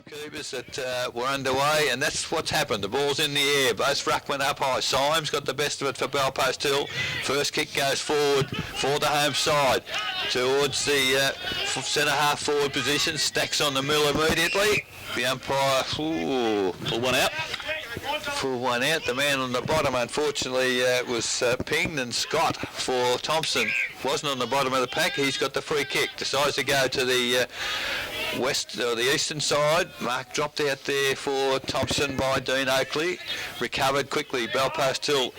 Keepers that were underway, and that's what's happened. The ball's in the air. Both ruckmen up high. Symes got the best of it for Belpost Hill. First kick goes forward for the home side towards the centre half forward position. Stacks on the mill immediately. The umpire, pull one out. Full one out. The man on the bottom, unfortunately, was pinged, and Scott for Thomson wasn't on the bottom of the pack. He's got the free kick. Decides to go to the west or the eastern side. Mark dropped out there for Thomson by Dean Oakley. Recovered quickly. Belpost Hill,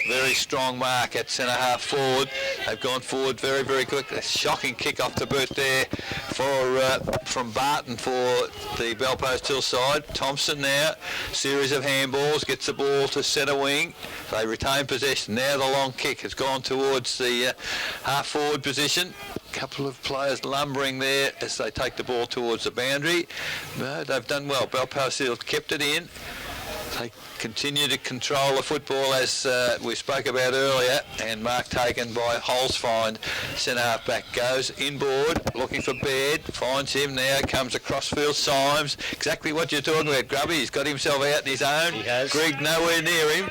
very strong mark at centre half forward. They've gone forward very, very quick. A shocking kick off the boot there from Barton for the Belpost Hill side. Thomson now, series of handballs, gets the ball to centre wing. They retain possession. Now the long kick has gone towards the half forward position. Couple of players lumbering there as they take the ball towards the boundary. No, they've done well. Belpost Hill kept it in. They continue to control the football as we spoke about earlier, and mark taken by Holzfind. Centre half back goes inboard, looking for Baird, finds him now, comes across field. Symes, exactly what you're talking about, Grubby. He's got himself out in his own. He has. Greg nowhere near him,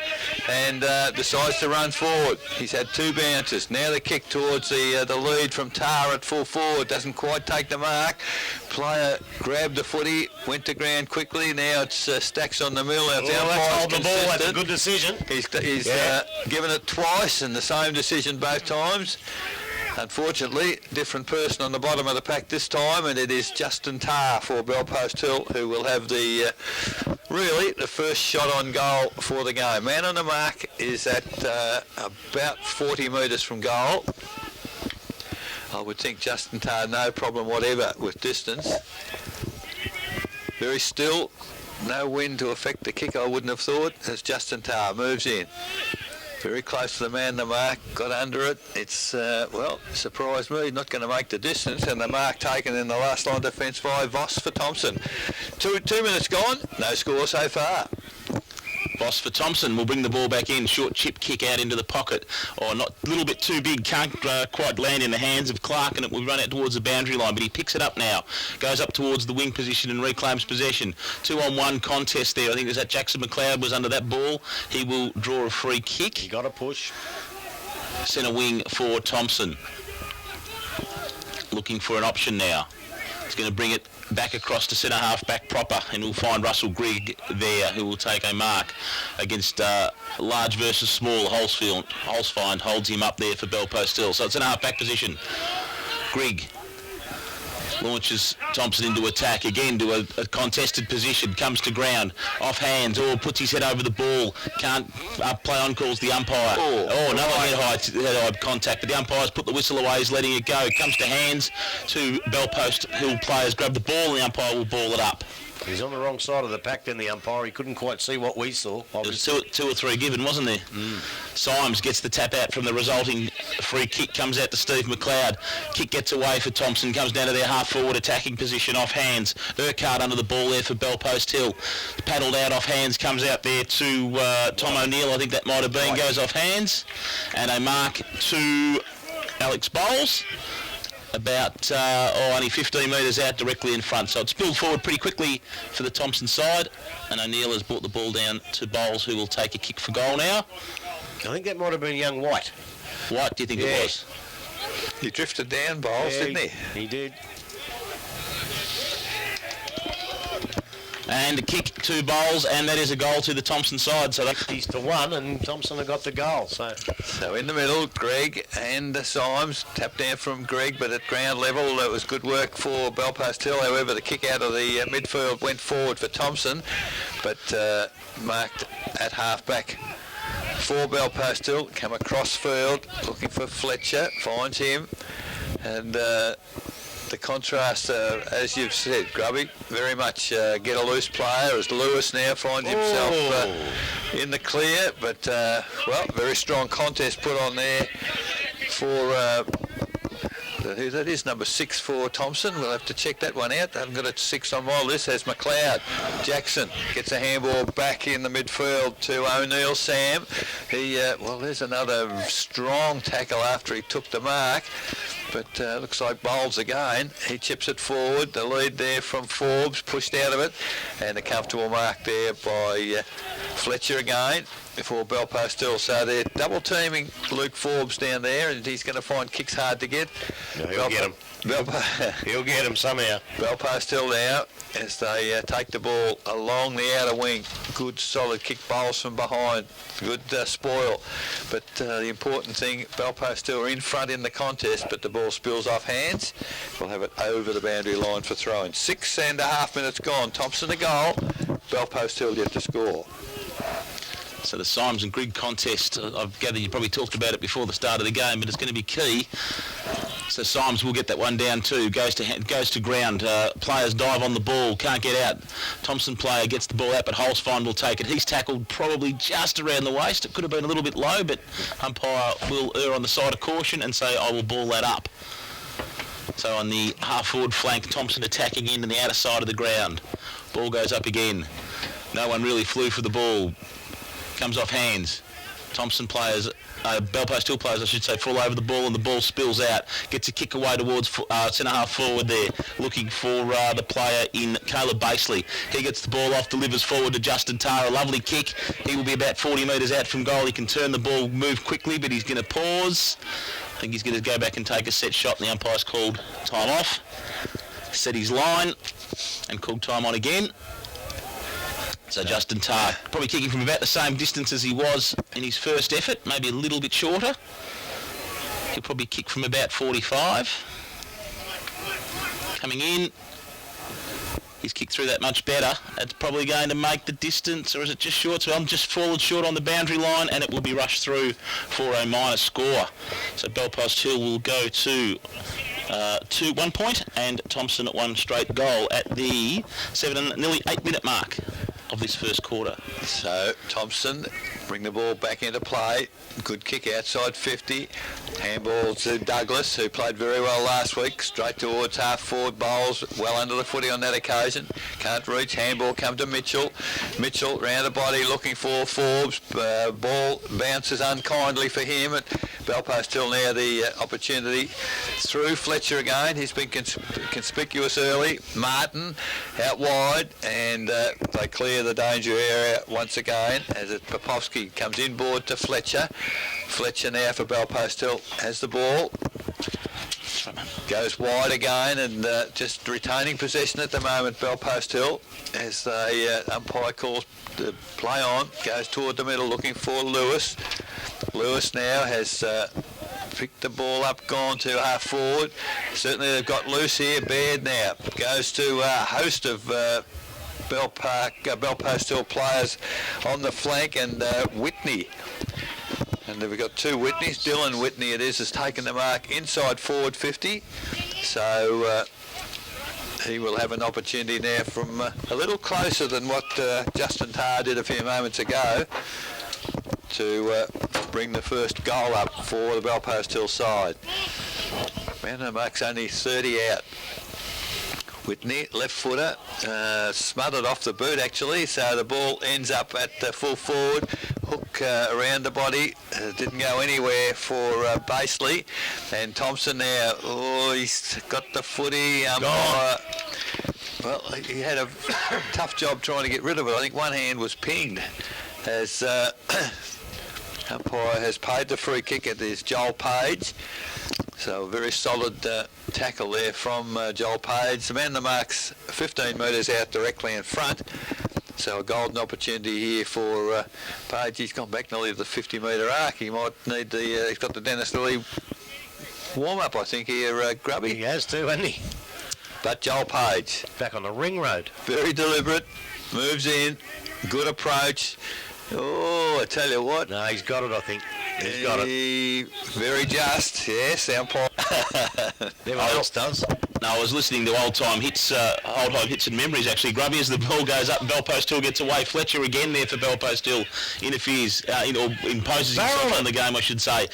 and decides to run forward. He's had two bounces. Now the kick towards the lead from Tar at full forward, doesn't quite take the mark. Player grabbed the footy, went to ground quickly. Now it's Stacks on the mill. Hold the ball. That's a good decision. He's given it twice, and the same decision both times. Unfortunately, different person on the bottom of the pack this time, and it is Justin Tar for Belpost Hill, who will have the first shot on goal for the game. Man on the mark is at about 40 metres from goal. I would think Justin Tar, no problem whatever with distance. Very still. No wind to affect the kick, I wouldn't have thought, as Justin Tar moves in. Very close to the man, the mark, got under it. It's, surprised me, not going to make the distance, and the mark taken in the last line defence by Voss for Thomson. Two minutes gone, no score so far. Voss for Thomson will bring the ball back in. Short chip kick out into the pocket. Not a little bit too big. Can't quite land in the hands of Clark, and it will run out towards the boundary line. But he picks it up now. Goes up towards the wing position and reclaims possession. 2-on-1 contest there. I think it was that Jackson McLeod was under that ball. He will draw a free kick. He got a push. Centre wing for Thomson. Looking for an option now. He's going to bring it back across to centre half back proper, and we'll find Russell Grigg there, who will take a mark against large versus small. Holzfind holds him up there for Belpost Hill. So it's in a half back position. Grigg launches Thomson into attack again to a contested position, comes to ground, off hands, or puts his head over the ball, can't play on, calls the umpire. Another head-high contact, but the umpire's put the whistle away, he's letting it go. Comes to hands, two Belpost Hill players grab the ball, and the umpire will ball it up. He's on the wrong side of the pack then, the umpire. He couldn't quite see what we saw. There was two or three given, wasn't there? Symes gets the tap out from the resulting free kick, comes out to Steve McLeod. Kick gets away for Thomson, comes down to their half-forward attacking position, off hands. Urquhart under the ball there for Belpost Hill. Paddled out off hands, comes out there to Tom O'Neill, I think that might have been, goes off hands. And a mark to Alex Bowles. About only 15 metres out directly in front. So it's spilled forward pretty quickly for the Thomson side, and O'Neill has brought the ball down to Bowles, who will take a kick for goal now. I think that might have been young White. White, do you think it was? He drifted down, Bowles, didn't he? He did. And a kick to Bowles, and that is a goal to the Thomson side. So he's to 1, and Thomson have got the goal. So in the middle, Greg and Symes tapped down from Greg, but at ground level, it was good work for Belpost Hill. However, the kick out of the midfield went forward for Thomson, but marked at half-back for Belpost Hill. Come across field, looking for Fletcher, finds him, and the contrast, as you've said, Grubby, very much get a loose player, as Lewis now finds himself in the clear, but very strong contest put on there for that is number 6 for Thomson. We'll have to check that one out. They haven't got a 6 on my list. There's McLeod. Jackson gets a handball back in the midfield to O'Neill. Sam, there's another strong tackle after he took the mark. But looks like bowls again. He chips it forward. The lead there from Forbes, pushed out of it. And a comfortable mark there by Fletcher again before Belpostill. So they're double teaming Luke Forbes down there, and he's going to find kicks hard to get. No, he'll get him. He'll get him somehow. Belpostill now as they take the ball along the outer wing. Good solid kick bowls from behind. Good spoil. But the important thing, Belpostill are in front in the contest, but the ball spills off hands. We'll have it over the boundary line for throwing. 6.5 minutes gone. Thomson a goal. Belpostill yet to score. So the Symes and Grigg contest, I've gathered you probably talked about it before the start of the game, but it's going to be key. So Symes will get that one down too, goes to ground, players dive on the ball, can't get out. Thomson player gets the ball out, but Holzfein will take it. He's tackled probably just around the waist. It could have been a little bit low, but umpire will err on the side of caution and say, I will ball that up. So on the half-forward flank, Thomson attacking in the outer side of the ground. Ball goes up again. No one really flew for the ball. Comes off hands. Thomson players, Belpostill players I should say, fall over the ball and the ball spills out. Gets a kick away towards centre half forward there, looking for the player in Caleb Baseley. He gets the ball off, delivers forward to Justin Tara. Lovely kick. He will be about 40 metres out from goal. He can turn the ball, move quickly, but he's going to pause. I think he's going to go back and take a set shot, and the umpire's called time off. Set his line and called time on again. So Justin Tarr probably kicking from about the same distance as he was in his first effort, maybe a little bit shorter. He'll probably kick from about 45. Coming in. He's kicked through that much better. It's probably going to make the distance, or is it just short? So I'm just fallen short on the boundary line, and it will be rushed through for a minor score. So Belpostill will go to 1 point, and Thomson at one straight goal at the nearly 8 minute mark of this first quarter. So Thomson bring the ball back into play. Good kick outside 50. Handball to Douglas, who played very well last week. Straight towards half forward. Bowls well under the footy on that occasion. Can't reach. Handball come to Mitchell. Mitchell round the body looking for Forbes. Ball bounces unkindly for him. At Belpostill now the opportunity through Fletcher again. He's been conspicuous early. Martin out wide, and they clear the danger area once again as Popovsky comes inboard to Fletcher. Fletcher now for Belpostill has the ball. Goes wide again and just retaining possession at the moment, Belpostill, as the umpire calls the play on. Goes toward the middle looking for Lewis. Lewis now has picked the ball up, gone to half forward. Certainly they've got loose here. Baird now goes to a host of Belpostill players on the flank, and Whitney. And we've got two Whitneys. Dylan Whitney it is, has taken the mark inside forward 50. So he will have an opportunity now from a little closer than what Justin Tarr did a few moments ago to bring the first goal up for the Belpostill side. Man, mark's only 30 out. Whitney, left footer, smothered off the boot actually, so the ball ends up at full forward. Hook around the body, didn't go anywhere for Baseley. And Thomson now, he's got the footy. Well, he had a tough job trying to get rid of it. I think one hand was pinged as umpire has paid the free kick. It is Joel Page. So a very solid tackle there from Joel Page. The man the mark's 15 metres out directly in front. So a golden opportunity here for Page. He's gone back nearly to the 50-metre arc. He might need the... he's got the Dennis Lilly warm-up, I think, here, Grubby. He has too, hasn't he? But Joel Page. Back on the ring road. Very deliberate. Moves in. Good approach. Oh, I tell you what. No, he's got it, I think. He's got it. Very just, yes, umpire. Everyone else does. No, I was listening to old time hits and memories actually. Grubby, as the ball goes up, Belpostill gets away. Fletcher again there for Belpostill, interferes, or imposes himself on the game, I should say.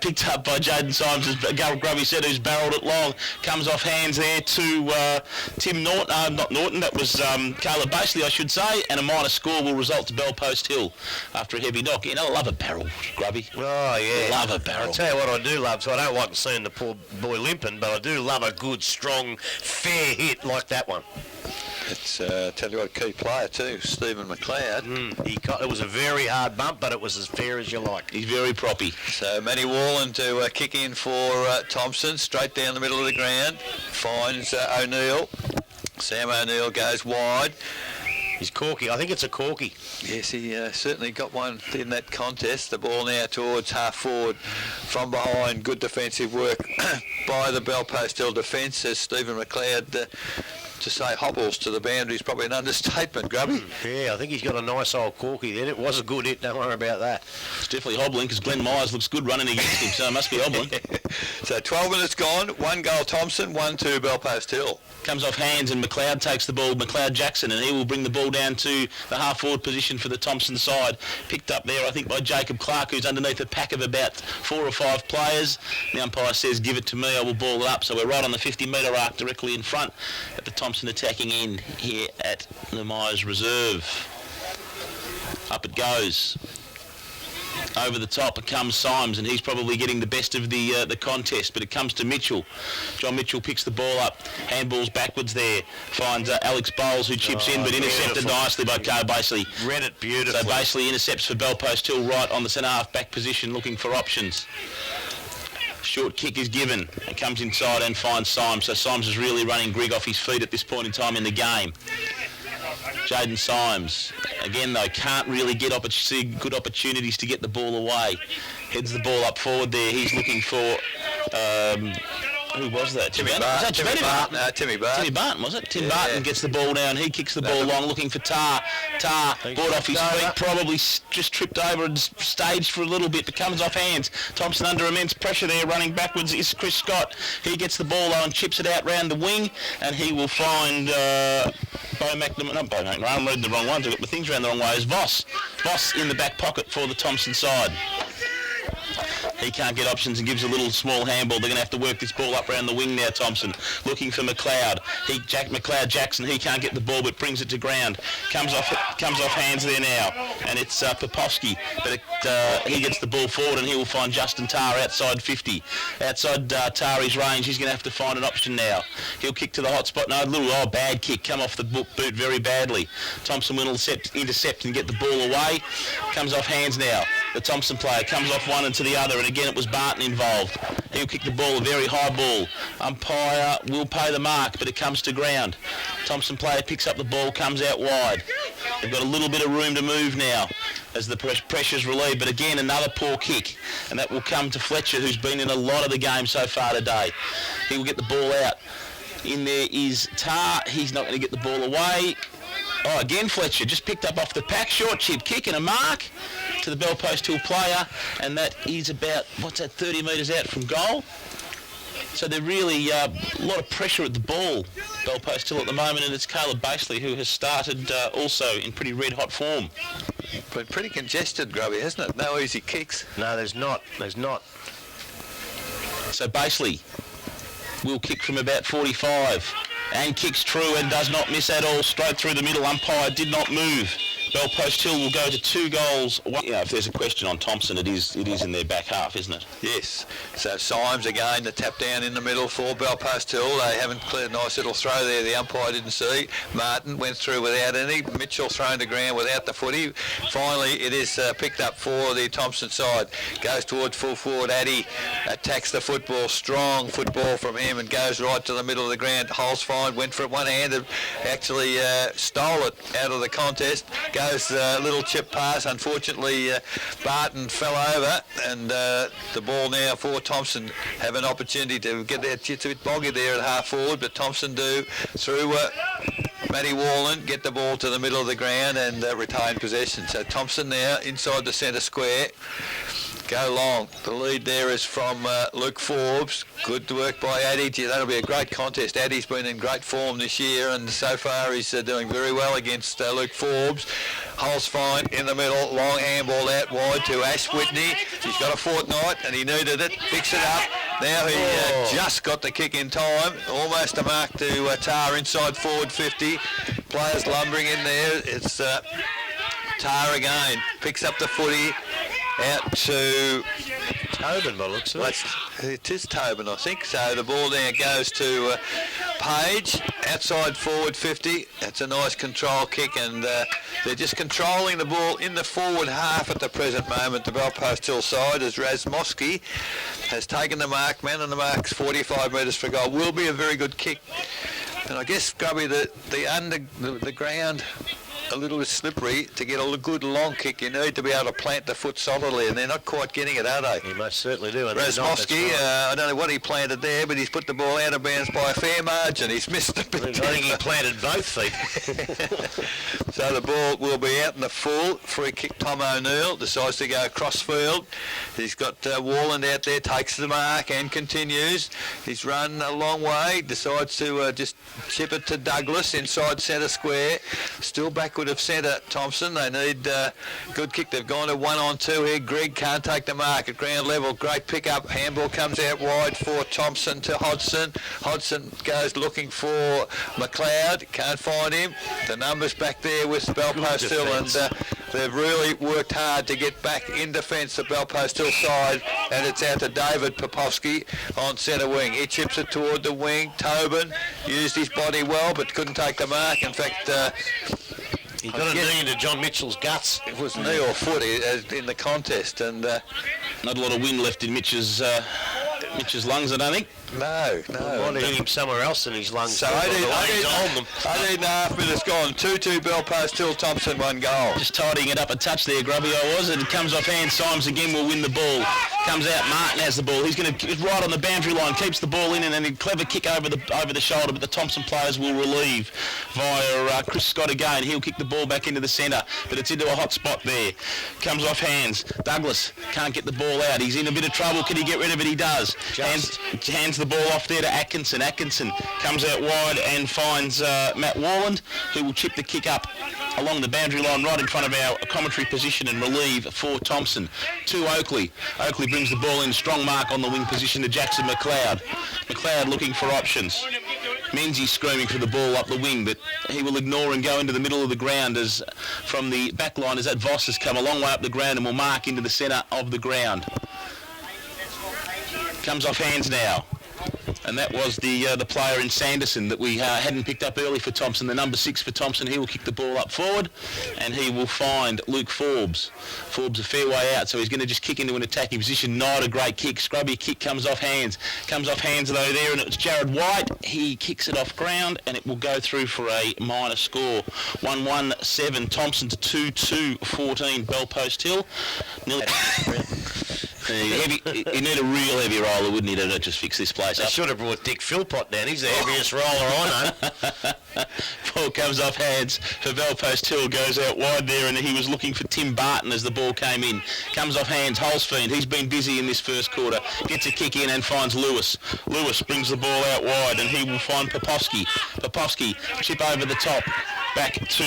picked up by Jaden Symes, as Grubby said, who's barrelled it long. Comes off hands there to Tim Norton, not Norton, that was Caleb Basley, I should say, and a minor score will result to Bellpost Hill after a heavy knock. You know, I love a barrel, Grubby. Oh, yeah. Love a barrel. I'll tell you what I do love, so I don't like seeing the poor boy limping, but I do love a good, strong, fair hit like that one. It's, tell you what, a key player too, Stephen McLeod. It was a very hard bump, but it was as fair as you like. He's very proppy. So Matty Wallen to kick in for Thomson, straight down the middle of the ground, finds O'Neill. Sam O'Neill goes wide. He's corky. I think it's a corky. Yes, he certainly got one in that contest. The ball now towards half forward from behind. Good defensive work by the Bellpost Hill defence as Stephen McLeod. To say hobbles to the boundary is probably an understatement, Grubby. Yeah, I think he's got a nice old corky then. It was a good hit, don't worry about that. It's definitely hobbling because Glenn Myers looks good running against him, so it must be hobbling. So 12 minutes gone, 1 goal Thomson, 1-2 Bellpost Hill. Comes off hands and McLeod takes the ball, McLeod Jackson, and he will bring the ball down to the half-forward position for the Thomson side. Picked up there, I think, by Jacob Clark, who's underneath a pack of about 4 or 5 players. The umpire says, give it to me, I will ball it up. So we're right on the 50-metre arc directly in front at the Thomson attacking end here at the Myers Reserve. Up it goes. Over the top comes Symes, and he's probably getting the best of the contest, but it comes to Mitchell. John Mitchell picks the ball up, handballs backwards there, finds Alex Bowles who chips in, but intercepted nicely by Carl Basley. Read it beautifully. So Basley intercepts for Bellpost Hill right on the centre half back position looking for options. Short kick is given. It comes inside and finds Symes, so Symes is really running Grigg off his feet at this point in time in the game. Jaden Symes, again though, can't really see good opportunities to get the ball away. Heads the ball up forward there. He's looking for, who was that? Timmy Barton. Timmy Barton, was it? Tim Barton gets the ball down. He kicks the ball long, looking for Tar. Brought off his feet, probably just tripped over and staged for a little bit, but comes off hands. Thomson under immense pressure there, running backwards is Chris Scott. He gets the ball on, chips it out round the wing, and he will find I'm reading the wrong ones. I've got my things around the wrong way. Is Voss in the back pocket for the Thomson side. He can't get options and gives a little small handball. They're going to have to work this ball up around the wing now, Thomson. Looking for McLeod. McLeod Jackson, he can't get the ball but brings it to ground. Comes off hands there now. And it's Popovsky. But he gets the ball forward and he will find Justin Tar outside 50. Outside Tari's range, he's going to have to find an option now. He'll kick to the hot spot. No, a little bad kick. Come off the boot very badly. Thomson will intercept and get the ball away. Comes off hands now. The Thomson player comes off one and to the other, and again it was Barton involved. He'll kick the ball, a very high ball. Umpire will pay the mark, but it comes to ground. Thomson player picks up the ball, comes out wide. They've got a little bit of room to move now as the pressure's relieved, but again another poor kick, and that will come to Fletcher, who's been in a lot of the game so far today. He will get the ball out. In there is Tar. He's not going to get the ball away. Oh, again Fletcher just picked up off the pack, short chip kick and a mark to the Bellpost Hill player, and that is about, 30 metres out from goal. So they're really a lot of pressure at the ball, Bellpost Hill at the moment, and it's Caleb Basley who has started also in pretty red-hot form. Been pretty congested, Grubby, hasn't it? No easy kicks. No, there's not. So Basley will kick from about 45 and kicks true and does not miss at all, straight through the middle. Umpire did not move. Bellpost Hill will go to 2 goals. If there's a question on Thomson, it is in their back half, isn't it? Yes. So Symes again, the tap down in the middle for Bellpost Hill. They haven't cleared a nice little throw there. The umpire didn't see. Martin went through without any. Mitchell thrown to ground without the footy. Finally, it is picked up for the Thomson side. Goes towards full forward. Addy attacks the football. Strong football from him and goes right to the middle of the ground. Holes fine. Went for it one-handed. Actually stole it out of the contest. Goes a little chip pass. Unfortunately, Barton fell over, and the ball now for Thomson have an opportunity to get there. It's a bit boggy there at half forward, but Thomson do through Matty Wallen get the ball to the middle of the ground and retain possession. So Thomson now inside the centre square. go long. The lead there is from Luke Forbes. Good work by Addy. That'll be a great contest. Addy's been in great form this year, and so far he's doing very well against Luke Forbes. Hole's fine in the middle. Long handball out wide to Ash Whitney. He's got a fortnight, and he needed it. Picks it up. Now he just got the kick in time. Almost a mark to Tar inside forward 50. Players lumbering in there. It's Tar again. Picks up the footy. Out to Tobin, by the looks of it. It is Tobin, I think. So the ball there goes to Page, outside forward 50. That's a nice control kick, and they're just controlling the ball in the forward half at the present moment. The Belpost Hill side, as Razmowski has taken the mark. Man on the mark's 45 metres for goal. Will be a very good kick. And I guess, Grubby, the ground a little bit slippery. To get a good long kick, you need to be able to plant the foot solidly, and they're not quite getting it, are they? He most certainly do. Razmowski, I don't know what he planted there, but he's put the ball out of bounds by a fair margin. He's missed a bit. I think he planted both feet. So the ball will be out in the full. Free kick, Tom O'Neill decides to go cross field. He's got Warland out there, takes the mark and continues. He's run a long way, decides to just chip it to Douglas inside centre square. Still backward of centre, Thomson. They need good kick. They've gone to 1-on-2 here. Grigg can't take the mark at ground level. Great pick up. Handball comes out wide for Thomson to Hodgson. Hodgson goes looking for McLeod. Can't find him. The numbers back there with Belpost Hill, and they've really worked hard to get back in defence, the Belpost Hill side, and it's out to David Popovski on centre wing. He chips it toward the wing. Tobin used his body well but couldn't take the mark. In fact, he got a knee into John Mitchell's guts. It was knee or foot in the contest, and not a lot of wind left in Mitch's lungs, I don't think. No. Might have hit him somewhere else in his lungs. So 18.5 minutes gone. 2-2 Belpost Hill, Thomson 1 goal. Just tidying it up a touch there, Grubby, I was. And it comes off hand. Symes again will win the ball. Comes out, Martin has the ball. He's going to right on the boundary line, keeps the ball in, and then a clever kick over the shoulder, but the Thomson players will relieve via Chris Scott again. He'll kick the ball back into the centre, but it's into a hot spot there. Comes off hands. Douglas can't get the ball out. He's in a bit of trouble. Can he get rid of it? He does. Hands the ball off there to Atkinson. Atkinson comes out wide and finds Matt Warland, who will chip the kick up along the boundary line right in front of our commentary position and relieve for Thomson. To Oakley. Oakley brings the ball in. Strong mark on the wing position to Jackson McLeod. McLeod looking for options. Menzies screaming for the ball up the wing, but he will ignore and go into the middle of the ground as from the back line as that Voss has come a long way up the ground and will mark into the centre of the ground. Comes off hands now. And that was the player in Sanderson that we hadn't picked up early for Thomson, the number 6 for Thomson. He will kick the ball up forward, and he will find Luke Forbes. Forbes a fair way out, so he's going to just kick into an attacking position. Not a great kick. Scrubby kick comes off hands. Comes off hands, though, there, and it's Jared White. He kicks it off ground, and it will go through for a minor score. 1-1-7 Thomson to 2-2-14 Belpost Hill. Nearly... You need a real heavy roller, wouldn't you, to just fix this place up? They should have brought Dick Philpott down. He's the heaviest roller I know. Ball comes off hands for Belpost Hill, goes out wide there, and he was looking for Tim Barton as the ball came in. Comes off hands, Holsfiend. He's been busy in this first quarter. Gets a kick in and finds Lewis. Lewis brings the ball out wide, and he will find Popovski. Popovski, chip over the top. Back to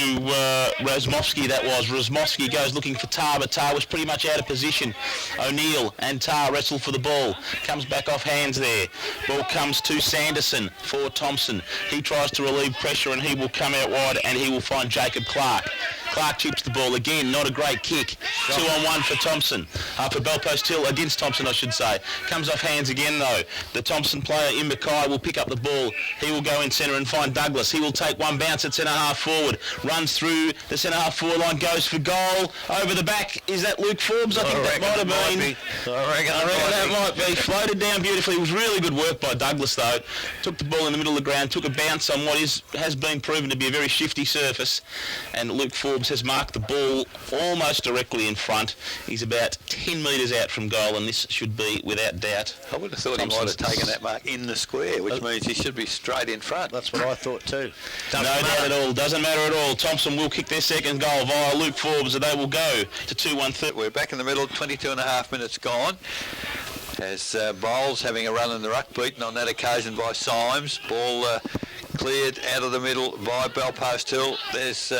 Razmowski, that was. Razmowski goes looking for Tar, but Tar was pretty much out of position. O'Neill and Tar wrestle for the ball. Comes back off hands there. Ball comes to Sanderson for Thomson. He tries to relieve pressure, and he will come out wide, and he will find Jacob Clark. Clark chips the ball again. Not a great kick. 2-on-1 for Thomson. For Belpost Hill, against Thomson, I should say. Comes off hands again, though. The Thomson player, Imbakai, will pick up the ball. He will go in centre and find Douglas. He will take one bounce at centre-half forward. Runs through the centre-half forward line, goes for goal. Over the back, is that Luke Forbes? I think that might have been. I reckon that might be. Floated down beautifully. It was really good work by Douglas, though. Took the ball in the middle of the ground, took a bounce on what has been proven to be a very shifty surface, and Luke Forbes Forbes has marked the ball almost directly in front. He's about 10 metres out from goal, and this should be, without doubt, I would have thought he might have taken that mark in the square, which means he should be straight in front. That's what I thought too. No doubt at all. Doesn't matter at all. Thomson will kick their second goal via Luke Forbes, and they will go to 2-1. We're back in the middle, 22 and a half minutes gone. As Bowles having a run in the ruck, beaten on that occasion by Symes. Ball cleared out of the middle by Belpost Hill. There's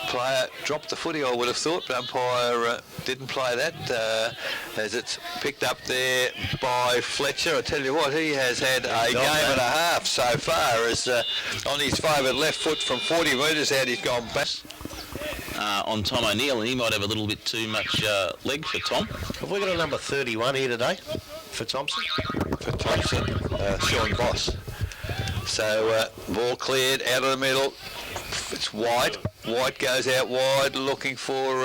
player dropped the footy, I would have thought, but umpire didn't play that as it's picked up there by Fletcher. I tell you what, he has had a game and a half so far, as on his favourite left foot from 40 metres out he's gone back. On Tom O'Neill, and he might have a little bit too much leg for Tom. Have we got a number 31 here today for Thomson? For Thomson, Sean Boss. So ball cleared out of the middle. It's White. White goes out wide looking for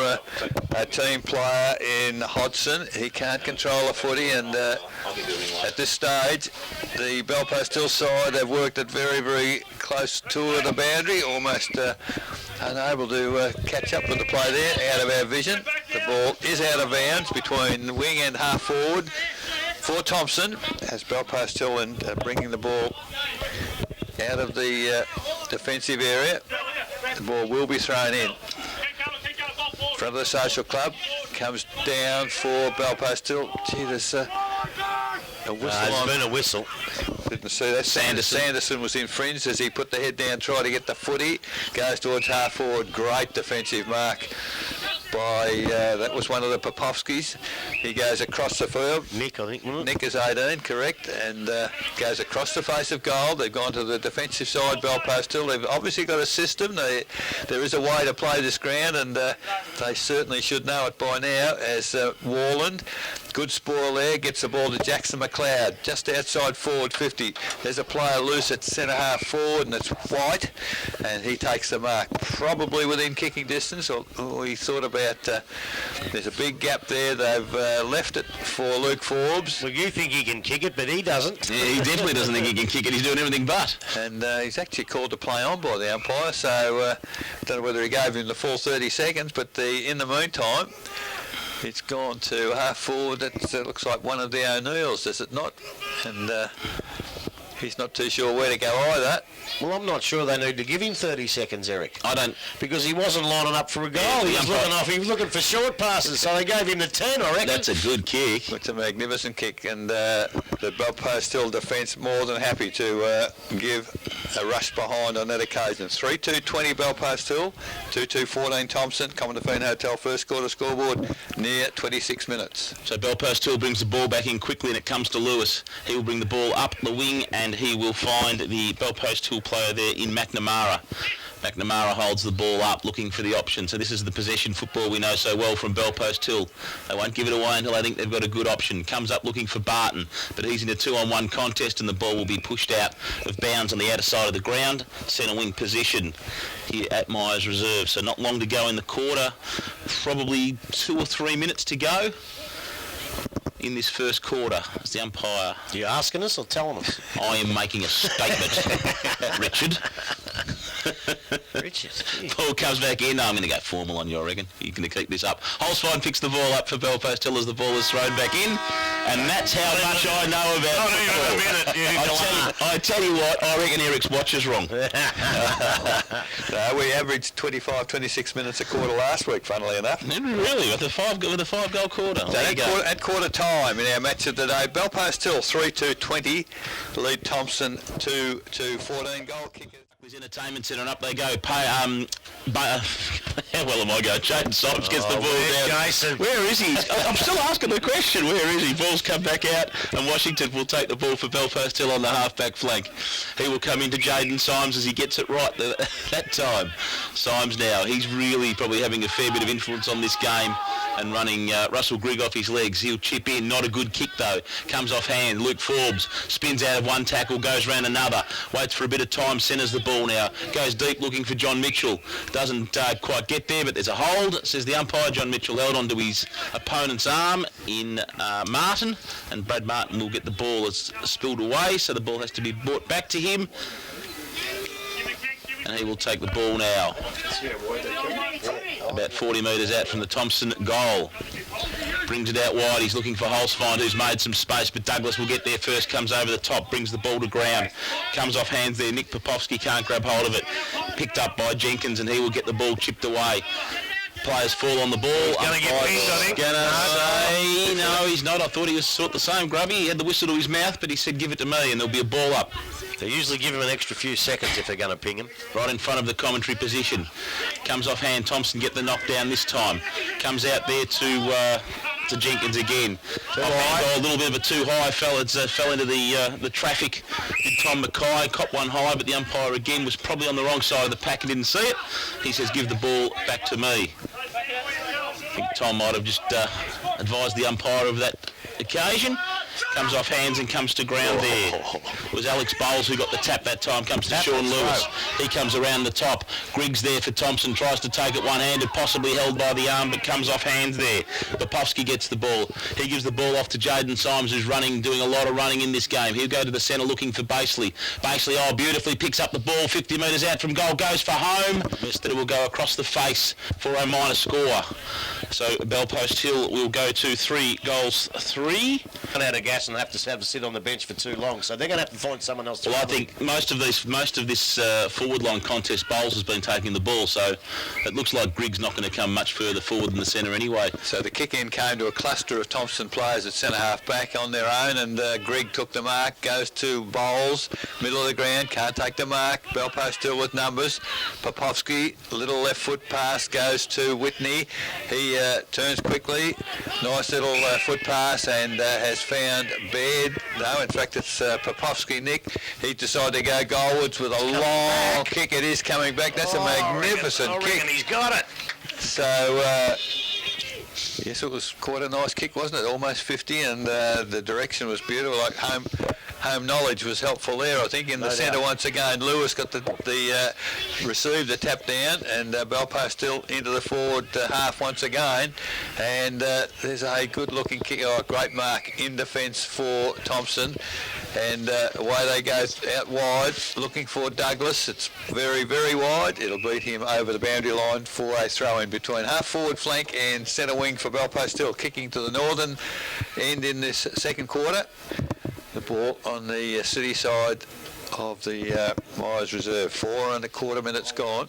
a team player in Hodgson. He can't control the footy, and at this stage the Belpost Hill side have worked it very, very close to the boundary, almost unable to catch up with the play there, out of our vision. The ball is out of bounds between wing and half forward for Thomson, as Belpost Hill and bringing the ball out of the defensive area. The ball will be thrown in. Front of the Social Club comes down for Belpost Hill. Gee, there's a whistle on. There's been a whistle. Didn't see that. Sanderson was in fringe as he put the head down, tried to get the footy. Goes towards half forward. Great defensive mark by, that was one of the Popovskis. He goes across the field. Nick, I think, wasn't it? Nick is 18, correct, and goes across the face of goal. They've gone to the defensive side, Belpost Hill. They've obviously got a system. There is a way to play this ground, and they certainly should know it by now, as Warland, good spoil there, gets the ball to Jackson McLeod, just outside forward 50. There's a player loose at centre half forward, and it's White, and he takes the mark, probably within kicking distance, or he thought about, there's a big gap there. They've left it for Luke Forbes. Well, you think he can kick it, but he doesn't. Yeah, he definitely doesn't think he can kick it. He's doing everything but. And he's actually called to play on by the umpire, so I don't know whether he gave him the full 30 seconds, but in the meantime, it's gone to half forward. It looks like one of the O'Neills, does it not? And he's not too sure where to go either. Well, I'm not sure they need to give him 30 seconds, Eric. I don't. Because he wasn't lining up for a goal. Yeah, He was looking for short passes, so they gave him the 10, I reckon. That's a good kick. It's a magnificent kick, and the Belpost Hill defence more than happy to give a rush behind on that occasion. 3-2-20 Belpost Hill, 2-2-14 Thomson. Common Hotel first quarter scoreboard near 26 minutes. So Belpost Hill brings the ball back in quickly, and it comes to Lewis. He will bring the ball up the wing, and he will find the Belpost Hill player there in McNamara. McNamara holds the ball up, looking for the option. So this is the possession football we know so well from Belpost Hill. They won't give it away until they think they've got a good option. Comes up looking for Barton, but he's in a 2-on-1 contest, and the ball will be pushed out of bounds on the outer side of the ground. Centre wing position here at Myers Reserve. So not long to go in the quarter. Probably 2 or 3 minutes to go in this first quarter. As the umpire... Are you asking us or telling us? I am making a statement, Richard. Richard. Ball comes back in. No, I'm going to go formal on you, I reckon. You're going to keep this up. Holzfine picks the ball up for Belpost Hill as the ball is thrown back in. And that's how much I know about football. I tell you what, I reckon Eric's watch is wrong. We averaged 25, 26 minutes a quarter last week, funnily enough. Really? With a five-goal quarter? So at quarter time in our match of the day, Belpost Hill 3-2-20, lead Thomson 2-14 goal kicker. Entertainment Centre, and up they go. How well am I going? Jaden Symes gets the ball down. Jason. Where is he? I'm still asking the question. Where is he? Ball's come back out, and Washington will take the ball for Belpost Hill on the half-back flank. He will come into Jaden Symes as he gets it right that time. Symes now, he's really probably having a fair bit of influence on this game and running Russell Grigg off his legs. He'll chip in. Not a good kick, though. Comes off hand. Luke Forbes spins out of one tackle, goes round another, waits for a bit of time, centres the ball now, goes deep looking for John Mitchell. Doesn't quite get there, but there's a hold, says the umpire. John Mitchell held onto his opponent's arm in Martin, and Brad Martin will get the ball as spilled away, so the ball has to be brought back to him. and he will take the ball now. About 40 metres out from the Thomson goal. Brings it out wide. He's looking for Holzfeind, who's made some space, but Douglas will get there first. Comes over the top, brings the ball to ground. Comes off hands there. Nick Popovsky can't grab hold of it. Picked up by Jenkins, and he will get the ball chipped away. Players fall on the ball. He's going to get pinged, I think. No, he's not. I thought he was sort the same, Grubby. He had the whistle to his mouth, but he said, give it to me, and there'll be a ball up. They usually give him an extra few seconds if they're going to ping him. Right in front of the commentary position. Comes off hand. Thomson get the knockdown this time. Comes out there to Jenkins again. A little bit of a too high fell into the traffic. Did Tom Mackay cop one high, but the umpire again was probably on the wrong side of the pack and didn't see it. He says, give the ball back to me. I think Tom might have just advised the umpire of that occasion. Comes off hands and comes to ground there. It was Alex Bowles who got the tap that time. Comes to Sean Lewis. He comes around the top. Griggs there for Thomson. Tries to take it one-handed, possibly held by the arm, but comes off hands there. Popovsky gets the ball. He gives the ball off to Jaden Symes, who's doing a lot of running in this game. He'll go to the centre looking for Baseley. Baseley, beautifully picks up the ball 50 metres out from goal. Goes for home. Missed it. It will go across the face for a minor score. So Belpost Hill will go to 3-3. Run out of gas and have to sit on the bench for too long, so they're going to have to find someone else to I think most of this forward line contest, Bowles has been taking the ball, so it looks like Griggs not going to come much further forward than the centre anyway. So the kick-in came to a cluster of Thomson players at centre-half back on their own, and Grigg took the mark, goes to Bowles, middle of the ground, can't take the mark. Belpost still with numbers. Popovsky, little left foot pass, goes to Whitney. He turns quickly, nice little foot pass, and has found Baird. No, in fact it's Popovsky, Nick. He decided to go goalwards with a long kick. It is coming back. That's a magnificent I kick. reckon he's got it. So, yes, it was quite a nice kick, wasn't it? Almost 50, and the direction was beautiful. Like home knowledge was helpful there, I think. In the centre once again, Lewis got received the tap down, and Belpost still into the forward half once again. And there's a good-looking kick, great mark in defence for Thomson. And away they go out wide, looking for Douglas. It's very, very wide. It'll beat him over the boundary line for a throw-in between half-forward flank and centre wing for Belpost still kicking to the northern end in this second quarter. The ball on the city side of the Myers Reserve. 4.25 minutes gone.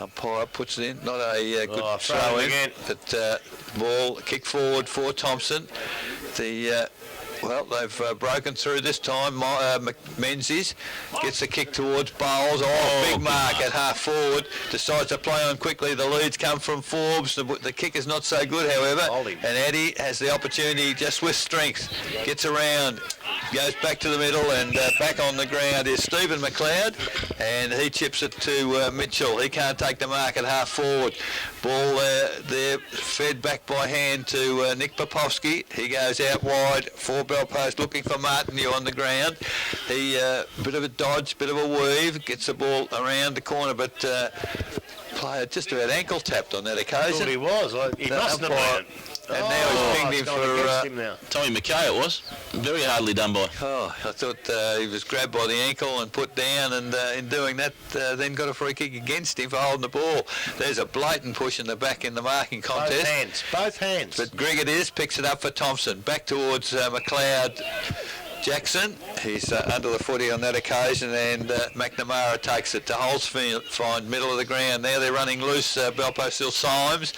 Umpire puts it in. Not a good throw-in, but ball kick forward for Thomson. They've broken through this time. Menzies gets a kick towards Bowles. Big mark at half forward. Decides to play on quickly. The leads come from Forbes. The kick is not so good, however. And Eddie has the opportunity just with strength. Gets around. Goes back to the middle, and back on the ground is Stephen McLeod, and he chips it to Mitchell. He can't take the mark at half forward. Ball there fed back by hand to Nick Popovsky. He goes out wide for Belpost, looking for Martineau on the ground. He bit of a dodge, bit of a weave, gets the ball around the corner, but player just about ankle tapped on that occasion. I thought he was. He must have been. And now he's pinged him for Tommy Mackay. It was very hardly done by. I thought he was grabbed by the ankle and put down, and in doing that then got a free kick against him for holding the ball. There's a blatant push in the back in the marking contest. Both hands. But Grigg it is, picks it up for Thomson. Back towards McLeod. Jackson, he's under the footy on that occasion, and McNamara takes it to Holzfeind, middle of the ground. Now they're running loose, Belpost still Symes.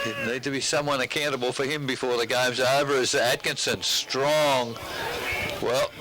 It need to be someone accountable for him before the game's over. Is Atkinson strong? Well,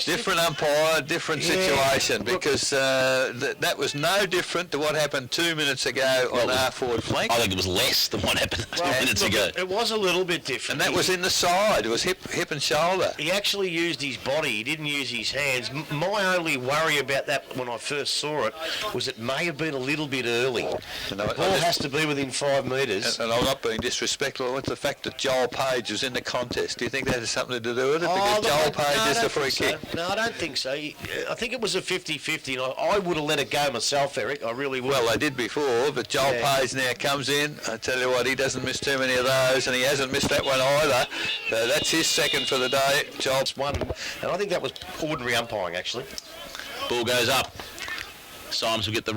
different umpire, different situation, because that was no different to what happened 2 minutes ago on the half-forward flank. I think it was less than what happened 2 minutes ago. It was a little bit different. And that was in the side. It was hip and shoulder. He actually used his body. He didn't use his hands. My only worry about that when I first saw it was it may have been a little bit early. The ball has to be within 5 metres. And I'm not being disrespectful. It's the fact that Joel Page was in the contest. Do you think that has something to do with it? Because Joel Page is the free kick. No, I don't think so. I think it was a 50-50, and I would have let it go myself, Eric. I really would. Well, they did before, but Joel Page now comes in. I tell you what, he doesn't miss too many of those, and he hasn't missed that one either. So that's his second for the day. Joel's one, and I think that was ordinary umpiring, actually. Ball goes up. Symes will get the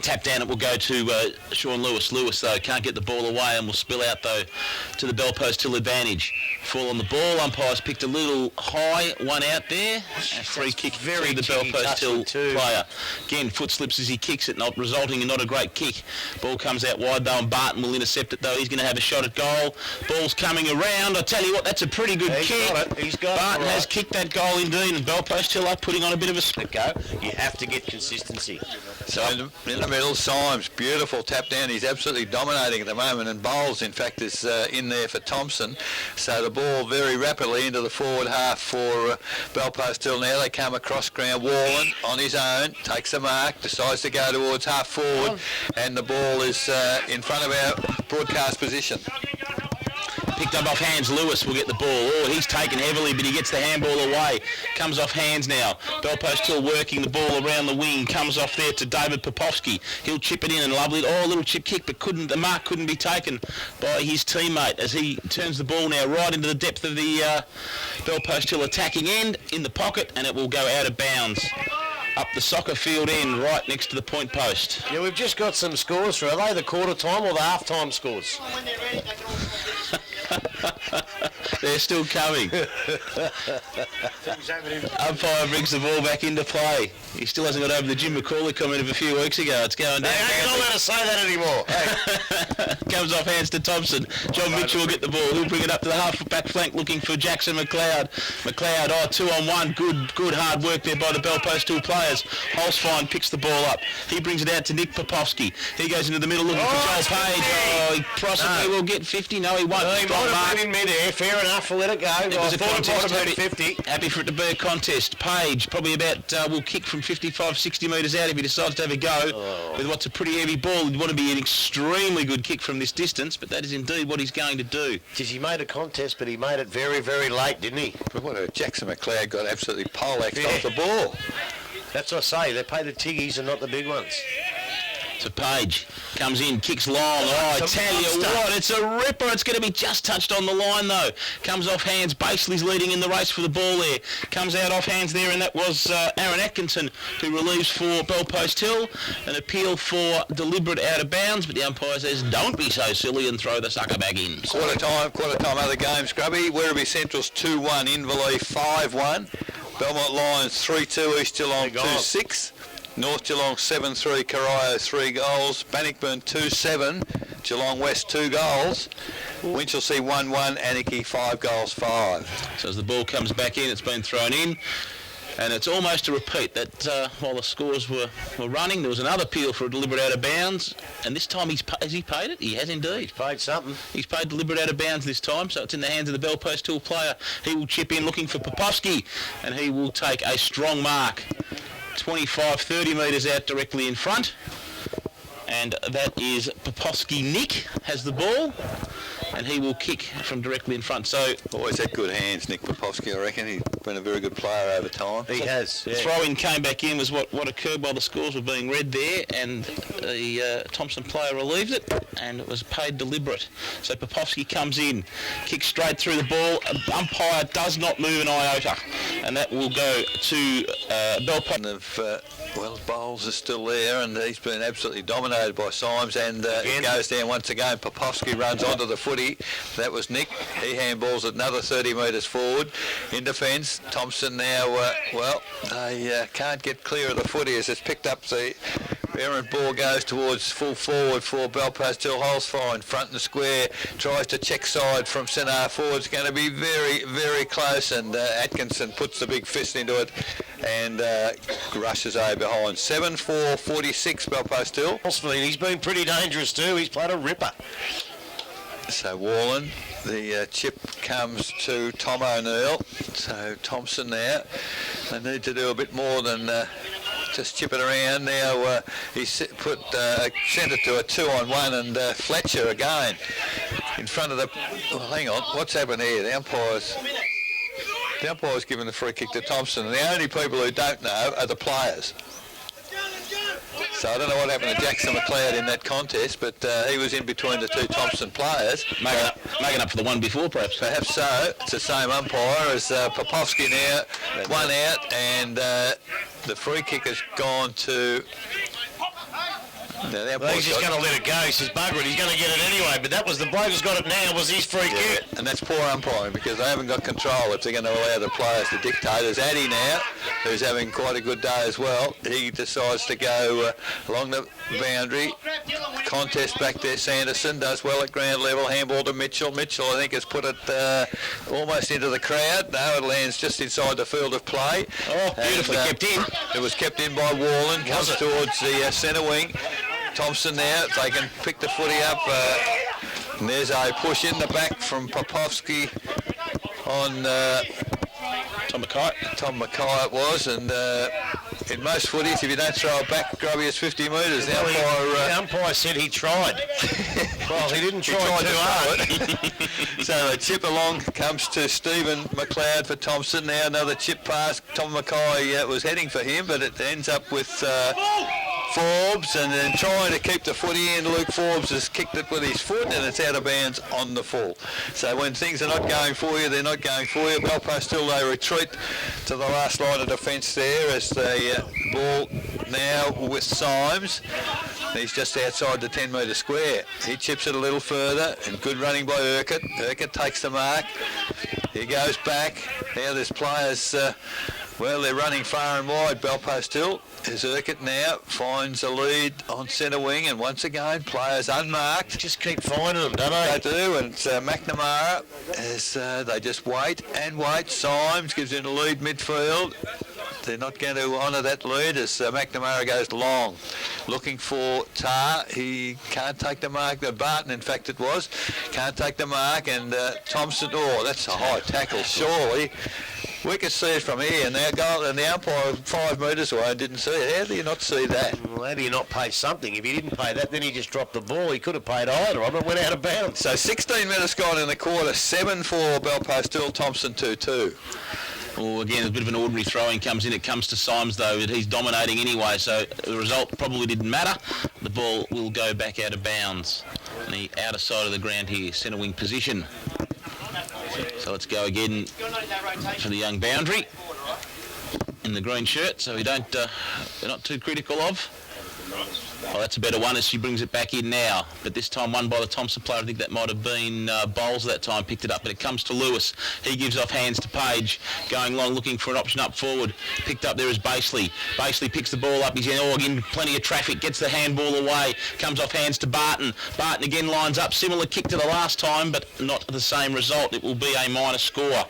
tap down. It will go to Sean Lewis. Lewis, though, can't get the ball away and will spill out, though, to the Bell Post Hill advantage. Fall on the ball. Umpires picked a little high one out there. A free kick to the Bell Post Hill player. Again, foot slips as he kicks it, not resulting in not a great kick. Ball comes out wide, though, and Barton will intercept it, though. He's going to have a shot at goal. Ball's coming around. I tell you what, that's a pretty good kick. He's got Barton has kicked that goal indeed, and Bell Post Hill are putting on a bit of a split go. You have to get consistency. So in the middle, Symes, beautiful tap down. He's absolutely dominating at the moment, and Bowles, in fact, is in there for Thomson. So the ball very rapidly into the forward half for Bell Post Hill. Now they come across ground. Wallen on his own takes a mark, decides to go towards half forward, and the ball is in front of our broadcast position. Picked up off hands. Lewis will get the ball. Oh, he's taken heavily, but he gets the handball away. Comes off hands now. Bell Post still working the ball around the wing. Comes off there to David Popovski. He'll chip it in, and lovely. Oh, a little chip kick, but the mark couldn't be taken by his teammate as he turns the ball now right into the depth of the Bell Post Hill attacking end in the pocket, and it will go out of bounds. Up the soccer field end, right next to the point post. Yeah, we've just got some scores for. Are they the quarter time or the half time scores? They're still coming. Umpire brings the ball back into play. He still hasn't got over the Jim McCauley comment of a few weeks ago. It's going down. You're not allowed to say that anymore. Hey. Comes off hands to Thomson. John Mitchell will get the ball. He'll bring it up to the half-back flank looking for Jackson McLeod. McLeod, 2-on-1. Good hard work there by the Bell Post 2 players. Holzfein picks the ball up. He brings it out to Nick Popovski. He goes into the middle looking for Joel Page. Oh, he possibly will get 50. No, he won't. He might have been in mid-air. Fair enough. We'll let it go. It was a contest. 50. Happy for it to be a contest. Page probably about will kick from 55, 60 metres out if he decides to have a go with what's a pretty heavy ball. He'd want to be an extremely good kick from this distance, but that is indeed what he's going to do. He made a contest, but he made it very, very late, didn't he? But what Jackson McLeod got absolutely poleaxed off the ball. That's what I say. They pay the tiggies and not the big ones. So Page comes in, kicks long. Oh, I tell you what, it's a ripper. It's going to be just touched on the line, though. Comes off hands. Baseley's leading in the race for the ball there. Comes out off hands there, and that was Aaron Atkinson who relieves for Bell Post Hill. An appeal for deliberate out of bounds, but the umpire says, don't be so silly and throw the sucker back in. Quarter time other game, Scrubby. Werribee Central's 2-1, Inverleigh 5-1. Belmont Lions 3-2, East Geelong 2-6. North Geelong 7-3, Corio 3 goals. Bannockburn 2-7, Geelong West 2 goals. Winchelsea 1-1, Anarchy 5 goals 5. So as the ball comes back in, it's been thrown in. And it's almost a repeat that while the scores were running, there was another appeal for a deliberate out of bounds. And this time has he paid it? He has indeed. He's paid something. He's paid deliberate out of bounds this time, so it's in the hands of the Bell Post Hill player. He will chip in looking for Popovski, and he will take a strong mark. 25, 30 metres out directly in front. And that is Popovski. Nick has the ball, and he will kick from directly in front. So always had good hands, Nick Popovski, I reckon. He's been a very good player over time. He has. The throw-in came back in was what occurred while the scores were being read there, and the Thomson player relieved it, and it was paid deliberate. So Popovski comes in, kicks straight through the ball. Umpire does not move an iota, and that will go to Bell Post. Well, Bowles is still there, and he's been absolutely dominated by Symes, and it goes down once again. Popovski runs onto the footy. That was Nick. He handballs it another 30 metres forward. In defence, Thomson now, they can't get clear of the footy as it's picked up. The errant ball goes towards full forward for Bell Post Hill. Holzfein, front and square, tries to check side from centre half forward. It's going to be very, very close, and Atkinson puts the big fist into it and rushes over behind. 7-4, 46, Bell Post Hill. He's been pretty dangerous too. He's played a ripper. So Wallen, the chip comes to Tom O'Neill. So Thomson now, they need to do a bit more than just chip it around. Now he sent it to a 2-on-1, and Fletcher again in front of the... Well, hang on, what's happened here? The umpires... The umpire's given the free kick to Thomson, and the only people who don't know are the players. So I don't know what happened to Jackson McLeod in that contest, but he was in between the two Thomson players. Making up for the one before, perhaps. Perhaps so. It's the same umpire as Popovsky now. One out, and the free kick has gone to... Well, he's just going to let it go. He says, bugger it, he's going to get it anyway. But that was the bloke who's got it now, was his free kick. And that's poor umpiring, because they haven't got control if they're going to allow the players to dictate. There's Addy now, who's having quite a good day as well. He decides to go along the boundary. Contest back there. Sanderson does well at ground level. Handball to Mitchell. Mitchell, I think, has put it almost into the crowd. No, it lands just inside the field of play. Oh, beautifully kept in. It was kept in by Warland. Comes towards the centre wing. Thompson now, if they can pick the footy up. And there's a push in the back from Popovsky on Tom Mackay it was, and in most footies, if you don't throw it back, Grubby, it's 50 metres. The umpire said he tried. Well, he didn't try too hard. So a chip along comes to Stephen McLeod for Thomson. Now another chip pass. Tom Mackay was heading for him, but it ends up with Forbes, and then trying to keep the footy in. Luke Forbes has kicked it with his foot, and it's out of bounds on the full. So when things are not going for you, they're not going for you. Belfast still, they retreat to the last line of defence there as the ball now with Symes. He's just outside the 10-metre square. He chips it a little further, and good running by Urquhart. Urquhart takes the mark. He goes back. Now there's players, well, they're running far and wide. Belfast still. As Urquhart now finds a lead on centre wing, and once again, players unmarked. Just keep finding them, don't they? They do, and it's McNamara as they just wait and wait. Symes gives him a lead midfield. They're not going to honour that lead as McNamara goes long. Looking for Tar. He can't take the mark. Barton, in fact, it was. Can't take the mark, and Thomson, oh, that's a high tackle, surely. We could see it from here, and the umpire 5 metres away didn't see it. How do you not see that? Well, how do you not pay something? If he didn't pay that, then he just dropped the ball. He could have paid either of them. It went out of bounds. So 16 minutes gone in the quarter. 7-4 Belfast still. Thomson 2-2. Well, again, a bit of an ordinary throwing comes in. It comes to Symes, though. He's dominating anyway, so the result probably didn't matter. The ball will go back out of bounds on the outer side of the ground here, centre wing position. So let's go again for the young boundary in the green shirt, so we don't, they're not too critical of. Oh, that's a better one as she brings it back in now, but this time won by the Thomson player. I think that might have been Bowles that time picked it up, but it comes to Lewis. He gives off hands to Page, going long looking for an option up forward. Picked up there is Baseley. Baseley picks the ball up. He's in plenty of traffic, gets the handball away, comes off hands to Barton. Barton again lines up, similar kick to the last time, but not the same result. It will be a minor score.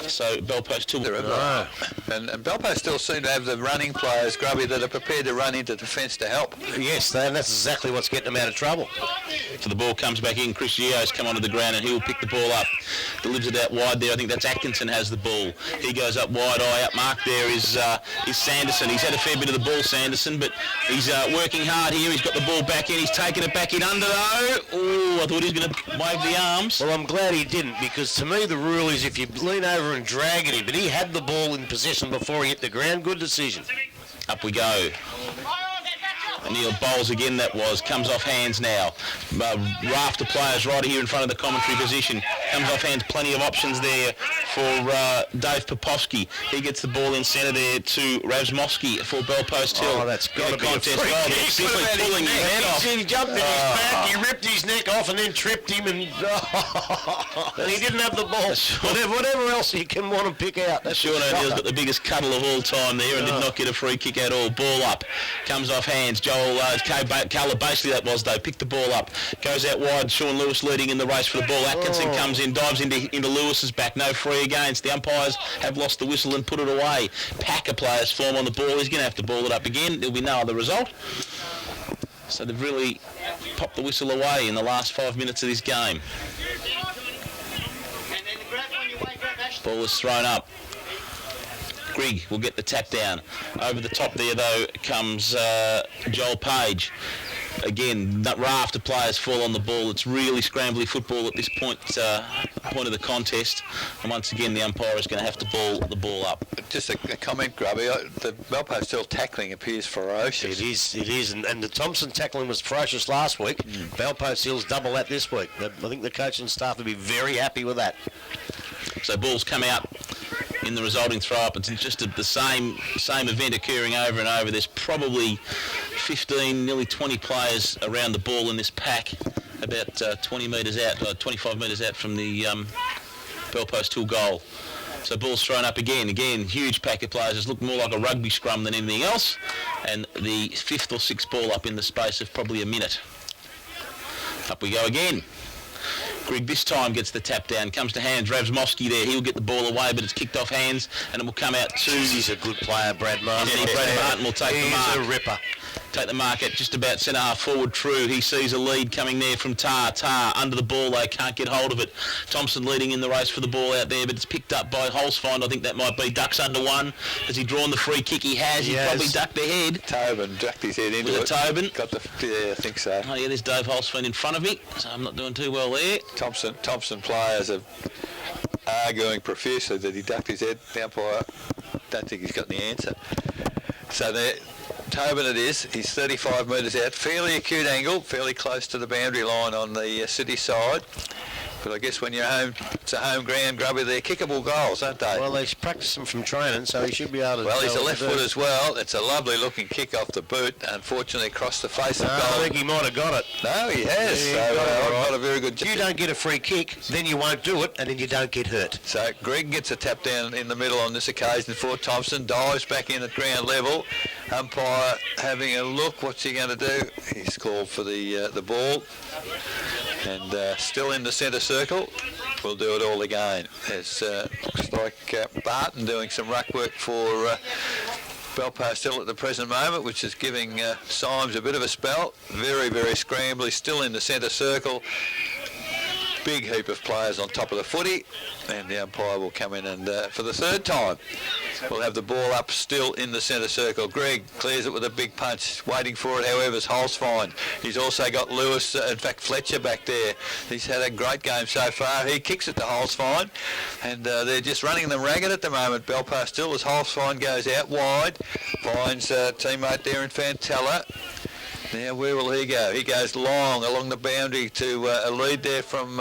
So Belpost still... And Belpost still seem to have the running players, Grubby, that are prepared to run into defence to help. Yes, and that's exactly what's getting them out of trouble. So the ball comes back in. Chris Yeo's come onto the ground and he'll pick the ball up. Delivers it out wide there. I think that's Atkinson has the ball. He goes up wide eye. Up mark there is Sanderson. He's had a fair bit of the ball, Sanderson, but he's working hard here. He's got the ball back in. He's taken it back in under though. Oh, I thought he was going to wave the arms. Well, I'm glad he didn't, because to me the rule is if you lean over and drag at him, but he had the ball in possession before he hit the ground. Good decision. Up we go. Neil Bowles again, that was, comes off hands now. Raft of players right here in front of the commentary position. Comes off hands, plenty of options there for Dave Popovsky. He gets the ball in centre there to Ravsmosky for Bellpost Hill. Oh, that's got to be contest. a free Well, kick. simply pulling his head off. He jumped in his back, he ripped his neck off and then tripped him, and he didn't have the ball. Whatever else he can want to pick out. That's Sean O'Neill's got the biggest cuddle of all time there and did not get a free kick at all. Ball up. Comes off hands. Calla basically that was though, picked the ball up, goes out wide. Sean Lewis leading in the race for the ball. Atkinson comes in, dives into Lewis's back. No free against. The umpires have lost the whistle and put it away. Pack of players form on the ball. He's going to have to ball it up again. There'll be no other result. So they've really popped the whistle away in the last 5 minutes of this game. Ball is thrown up. Grigg will get the tap down. Over the top there, though, comes Joel Page. again, that raft of players fall on the ball. It's really scrambly football at this point of the contest. And once again, the umpire is going to have to ball the ball up. Just a comment, Grubby. The Belpost Hill tackling appears ferocious. It is. And the Thomson tackling was ferocious last week. Belpost Hill's double that this week. I think the coaching staff will be very happy with that. So balls come out in the resulting throw-up. It's just the same event occurring over and over. There's probably 15, nearly 20 players around the ball in this pack, about 20 metres out, 25 metres out from the Belpost Hill goal. So ball's thrown up again, huge pack of players. It's looked more like a rugby scrum than anything else. And the 5th or 6th ball up in the space of probably a minute. Up we go again. Grigg this time gets the tap down, comes to hands, Ravsmosky there, he'll get the ball away, but it's kicked off hands, and it will come out to... He's a good player, Brad Martin. Brad Martin will take the mark. He's a ripper. Take the mark at just about centre half forward. True, he sees a lead coming there from Tar under the ball, they can't get hold of it. Thomson leading in the race for the ball out there, but it's picked up by Holzfind. I think that might be Ducks under one. Has he drawn the free kick? He has. He's probably ducked ahead. Tobin ducked his head into it. Was it Tobin? Yeah, I think so. Oh yeah, there's Dave Holzfind in front of me, so I'm not doing too well there. Thomson players are arguing profusely that he ducked his head. The umpire, don't think he's got the answer. So there, Tobin it is. He's 35 metres out, fairly acute angle, fairly close to the boundary line on the city side. But I guess when you're home, it's a home ground, Grubby, they're kickable goals, aren't they? Well, they practice them from training, so he should be able to... Well, he's a left foot as well. It's a lovely looking kick off the boot. Unfortunately, across the face of goal. I think he might have got it. No, he has. Yeah, So, not a very good... If you don't get a free kick, then you won't do it, and then you don't get hurt. So Greg gets a tap down in the middle on this occasion for Thomson, dives back in at ground level. Umpire having a look. What's he going to do? He's called for the ball. And still in the centre circle. We'll do it all again. There's looks like Barton doing some ruck work for Belpost Hill at the present moment, which is giving Symes a bit of a spell. Very, very scrambly, still in the centre circle. Big heap of players on top of the footy, and the umpire will come in and for the third time we'll have the ball up still in the centre circle. Greg clears it with a big punch. Waiting for it, however, is Holzfind. He's also got Lewis, in fact Fletcher back there. He's had a great game so far. He kicks it to Holzfind, and they're just running them ragged at the moment. Belpost Hill, as Holzfind goes out wide, finds a teammate there in Fantella. Now, where will he go? He goes long along the boundary to a lead there from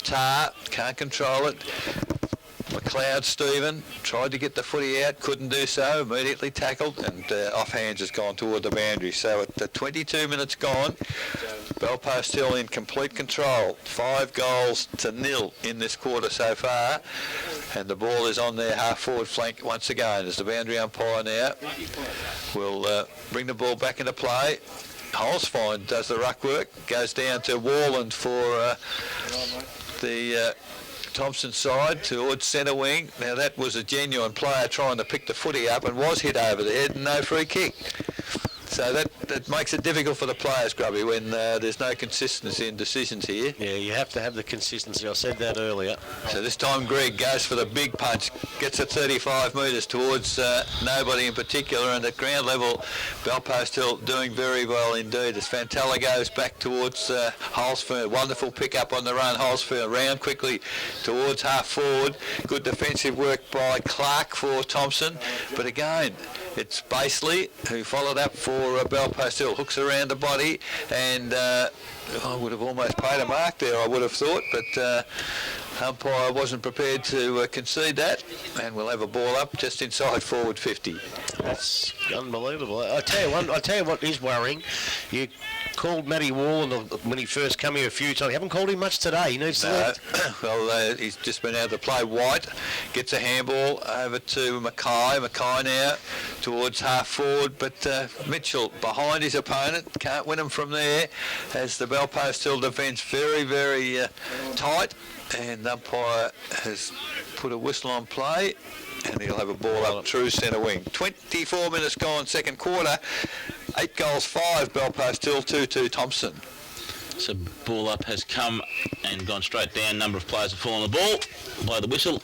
Tar. Can't control it. McLeod Stephen tried to get the footy out, couldn't do so, immediately tackled, and offhands has gone toward the boundary. So at the 22 minutes gone, Belpost Hill in complete control. 5 goals to 0 in this quarter so far, and the ball is on their half-forward flank once again as the boundary umpire now will bring the ball back into play. Holzfind does the ruck work, goes down to Warland for the Thomson side towards centre wing. Now that was a genuine player trying to pick the footy up and was hit over the head and no free kick. So that makes it difficult for the players, Grubby, when there's no consistency in decisions here. Yeah, you have to have the consistency. I said that earlier. So this time Greg goes for the big punch, gets it 35 metres towards nobody in particular, and at ground level, Belpost Hill doing very well indeed. As Fantella goes back towards Holzfield, wonderful pick up on the run. Holzfield round quickly towards half forward. Good defensive work by Clark for Thomson, but again, it's Baseley who followed up for Belpost Hill. Hooks around the body, and I would have almost paid a mark there, I would have thought, but umpire wasn't prepared to concede that, and we'll have a ball up just inside forward 50. That's unbelievable. I tell you what is worrying. You called Matty Warland when he first came here a few times. You haven't called him much today. He needs to lift. Well, he's just been able to play White. Gets a handball over to Mackay. Mackay now towards half forward, but Mitchell behind his opponent. Can't win him from there as the Belpost Hill defence very, very tight. And the umpire has put a whistle on play, and he'll have a ball up true centre wing. 24 minutes gone, second quarter. 8 goals, 5 Belpost Hill, 2-2 Thomson. So ball up has come and gone straight down. Number of players have fallen on the ball by the whistle.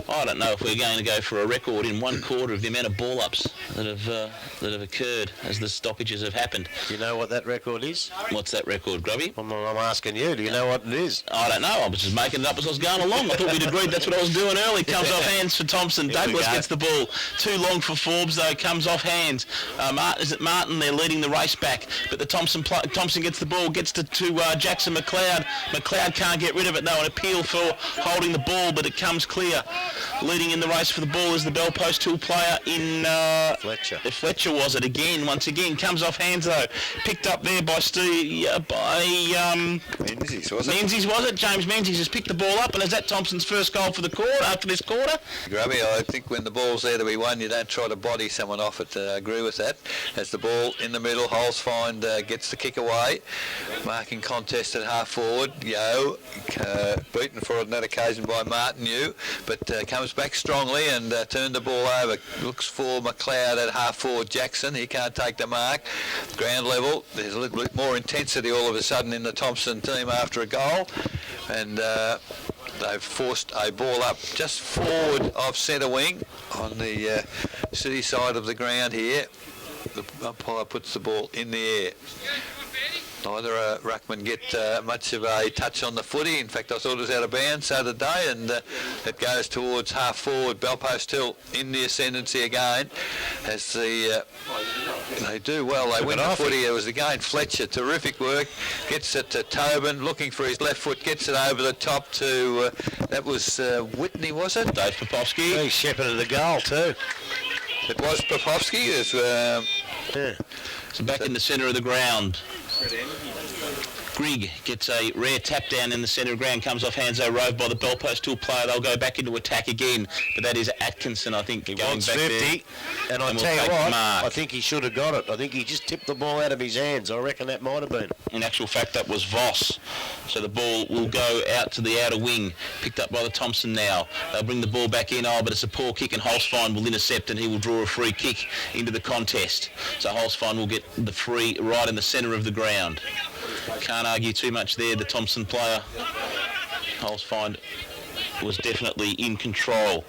I don't know if we're going to go for a record in 1/4 of the amount of ball-ups that have occurred as the stoppages have happened. Do you know what that record is? What's that record, Grubby? I'm asking you. Do you know what it is? I don't know. I was just making it up as I was going along. I thought we'd agreed that's what I was doing early. Comes off hands for Thomson. Douglas gets the ball. Too long for Forbes, though. Comes off hands. Is it Martin? They're leading the race back. But the Thomson gets the ball, gets to Jackson McLeod. McLeod can't get rid of it, though. An appeal for holding the ball, but it comes clear. Leading in the race for the ball is the Bell Post Hill player in Fletcher. Fletcher was it again? Once again, comes off hands though. Picked up there by Menzies, was it? Menzies was it? James Menzies has picked the ball up, and is that Thompson's first goal for the quarter after this quarter? Grubby, I think when the ball's there to be won, you don't try to body someone off it. I agree with that. As the ball in the middle, Holzfind gets the kick away. Marking contest at half forward. Yo, beaten for it on that occasion by Martin Yu, but comes back strongly and turned the ball over. Looks for McLeod at half forward. Jackson, he can't take the mark. Ground level, there's a little bit more intensity all of a sudden in the Thomson team after a goal, and they've forced a ball up just forward of centre wing on the city side of the ground here. The umpire puts the ball in the air. Neither ruckman get much of a touch on the footy. In fact, I thought it was out of bounds, so did they, and it goes towards half forward. Bell Post Hill in the ascendancy again as they do well. They win the footy. It was again Fletcher. Terrific work. Gets it to Tobin, looking for his left foot. Gets it over the top to, that was Whitney, was it? Dave Popovsky. He shepherded the goal too. It was Popovsky. It was, So back in the centre of the ground. Grigg gets a rare tap down in the centre of ground, comes off hands rove by the Bell Post Hill player. They'll go back into attack again, but that is Atkinson, I think, going wants back 50, there. and I tell you what, I think he should have got it. I think he just tipped the ball out of his hands. I reckon that might have been. In actual fact, that was Voss. So the ball will go out to the outer wing, picked up by the Thomson now. They'll bring the ball back in, but it's a poor kick, and Holzfine will intercept, and he will draw a free kick into the contest. So Holzfine will get the free right in the centre of the ground. Can't argue too much there. The Thomson player, Holzfine, was definitely in control.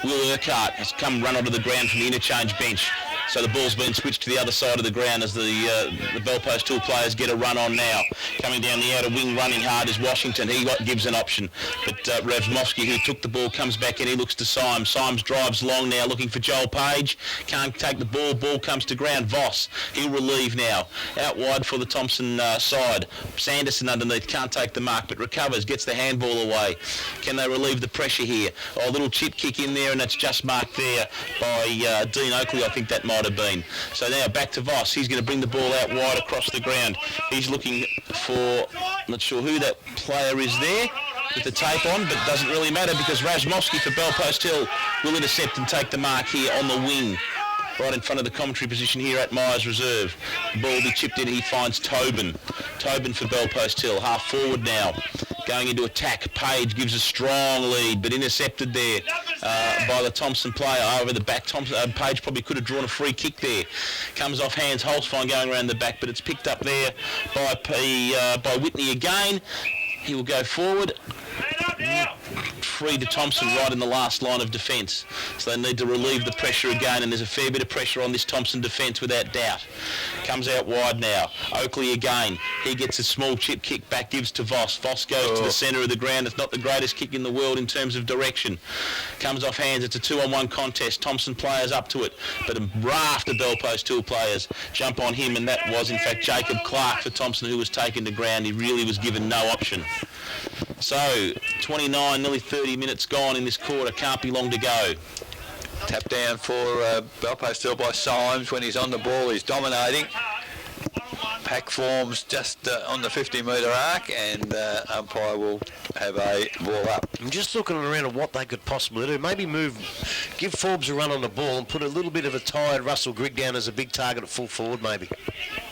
Will Urquhart has come run onto the ground from the interchange bench. So the ball's been switched to the other side of the ground as the Bell Post Hill players get a run on now. Coming down the outer wing, running hard is Washington. He gives an option. But Ravmovsky, who took the ball, comes back in. He looks to Symes. Symes drives long now, looking for Joel Page. Can't take the ball. Ball comes to ground. Voss, he'll relieve now. Out wide for the Thomson side. Sanderson underneath, can't take the mark, but recovers, gets the handball away. Can they relieve the pressure here? Oh, a little chip kick in there, and that's just marked there by Dean Oakley, I think that might have been. So now back to Voss. He's going to bring the ball out wide across the ground. He's looking for, not sure who that player is there with the tape on, but it doesn't really matter because Razmovsky for Bell Post Hill will intercept and take the mark here on the wing, right in front of the commentary position here at Myers Reserve. The ball will be chipped in. He finds Tobin. Tobin for Bell Post Hill. Half forward now. Going into attack. Page gives a strong lead, but intercepted there by the Thomson player over the back. Page probably could have drawn a free kick there. Comes off hands. Holzfine going around the back, but it's picked up there by Whitney again. He will go forward. Free to Thomson right in the last line of defence. So they need to relieve the pressure again, and there's a fair bit of pressure on this Thomson defence without doubt. Comes out wide now. Oakley again. He gets a small chip kick back, gives to Voss. Voss goes to the centre of the ground. It's not the greatest kick in the world in terms of direction. Comes off hands. It's a 2-on-1 contest. Thomson players up to it, but a raft of Bell Post Hill players jump on him, and that was in fact Jacob Clark for Thomson who was taken to ground. He really was given no option. So 29, nearly 30 minutes gone in this quarter. Can't be long to go. Tap down for Bell Post Hill by Symes. When he's on the ball, he's dominating. Pack forms just on the 50-metre arc, and umpire will have a ball up. I'm just looking around at what they could possibly do. Maybe give Forbes a run on the ball and put a little bit of a tired Russell Grigg down as a big target at full forward, maybe.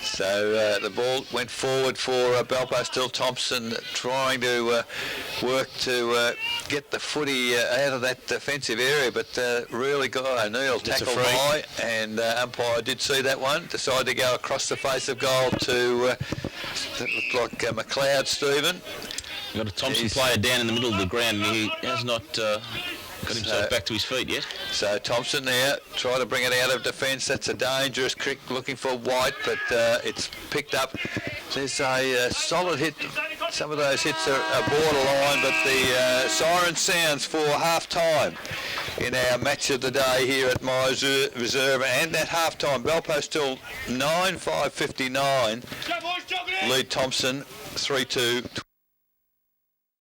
So the ball went forward for Bell Post Hill. Thompson trying to work to get the footy out of that defensive area, but really got O'Neill tackled high, and umpire did see that one. Decided to go across the face of goal to that looked like McLeod, Stephen. We've got a Thomson player down in the middle of the ground, and he has not Got himself back to his feet yet. So Thomson there, trying to bring it out of defence. That's a dangerous kick, looking for White, but it's picked up. There's a solid hit. Some of those hits are borderline, but the siren sounds for half-time in our match of the day here at my reserve. And at half-time, bell post till 9, 5:59. Lead Thomson 3-2.